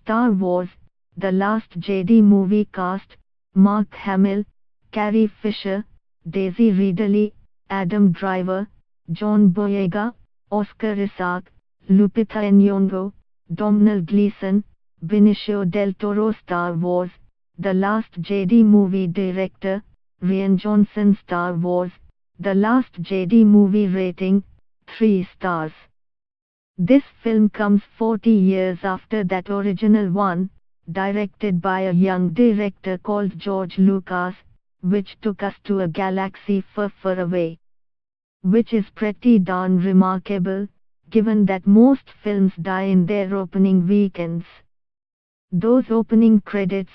Star Wars: The Last Jedi movie cast: Mark Hamill, Carrie Fisher, Daisy Ridley, Adam Driver, John Boyega, Oscar Isaac, Lupita Nyong'o, Domhnall Gleeson, Benicio del Toro. Star Wars: The Last Jedi movie director: Rian Johnson. Star Wars: The Last Jedi movie rating: 3 stars. This film comes 40 years after that original one, directed by a young director called George Lucas, which took us to a galaxy far, far away. Which is pretty darn remarkable, given that most films die in their opening weekends. Those opening credits,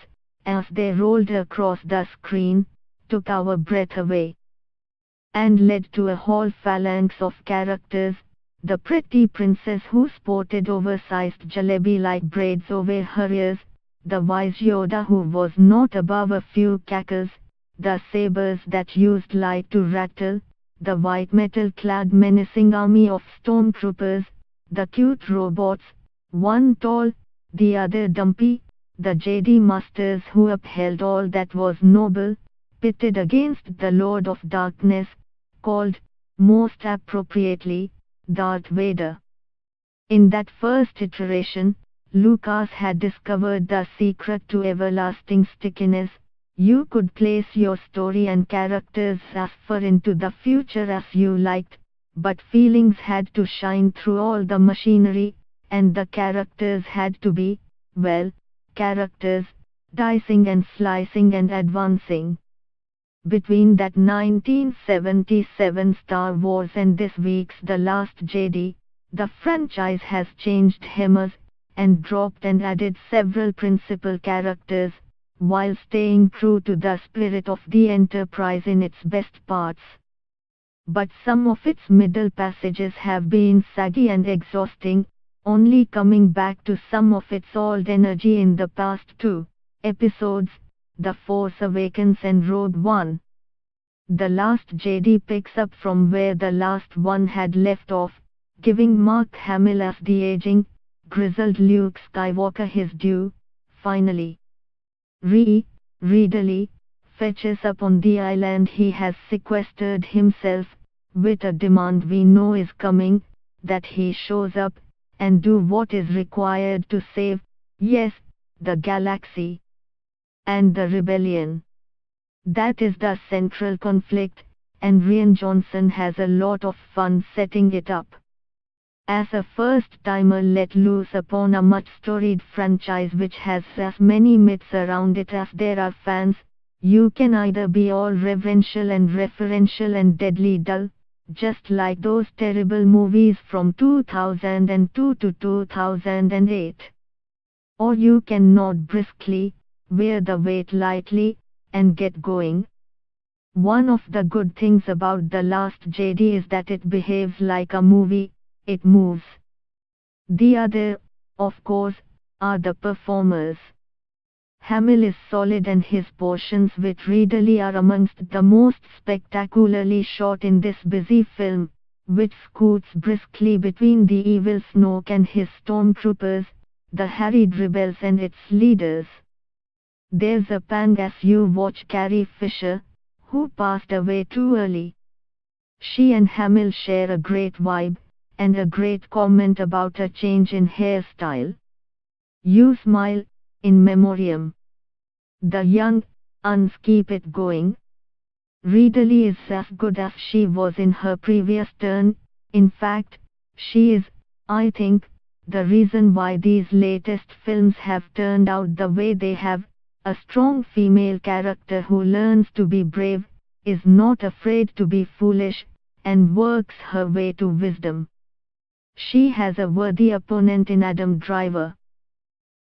as they rolled across the screen, took our breath away. And led to a whole phalanx of characters: the pretty princess who sported oversized jalebi-like braids over her ears, the wise Yoda who was not above a few cackles, the sabers that used light to rattle, the white metal-clad menacing army of stormtroopers, the cute robots, one tall, the other dumpy, the Jedi Masters who upheld all that was noble, pitted against the Lord of Darkness, called, most appropriately, Darth Vader. In that first iteration, Lucas had discovered the secret to everlasting stickiness. You could place your story and characters as far into the future as you liked, but feelings had to shine through all the machinery, and the characters had to be, well, characters, dicing and slicing and advancing. Between that 1977 Star Wars and this week's The Last Jedi, the franchise has changed hammers, and dropped and added several principal characters, while staying true to the spirit of the Enterprise in its best parts. But some of its middle passages have been saggy and exhausting, only coming back to some of its old energy in the past 2 episodes, The Force Awakens and Rogue One. The Last Jedi picks up from where the last one had left off, giving Mark Hamill as the aging, grizzled Luke Skywalker his due, finally. Ridley fetches up on the island he has sequestered himself, with a demand we know is coming, that he shows up, and do what is required to save, yes, the galaxy and the rebellion. That is the central conflict, and Rian Johnson has a lot of fun setting it up. As a first-timer let loose upon a much-storied franchise which has as many myths around it as there are fans, you can either be all reverential and referential and deadly dull, just like those terrible movies from 2002 to 2008. Or you can nod briskly, wear the weight lightly, and get going. One of the good things about The Last Jedi is that it behaves like a movie, it moves. The other, of course, are the performers. Hamill is solid and his portions with Ridley are amongst the most spectacularly shot in this busy film, which scoots briskly between the evil Snoke and his stormtroopers, the harried rebels and its leaders. There's a pang as you watch Carrie Fisher, who passed away too early. She and Hamill share a great vibe, and a great comment about a change in hairstyle. You smile, in memoriam. The young uns keep it going. Ridley is as good as she was in her previous turn. In fact, she is, I think, the reason why these latest films have turned out the way they have. A strong female character who learns to be brave, is not afraid to be foolish, and works her way to wisdom. She has a worthy opponent in Adam Driver.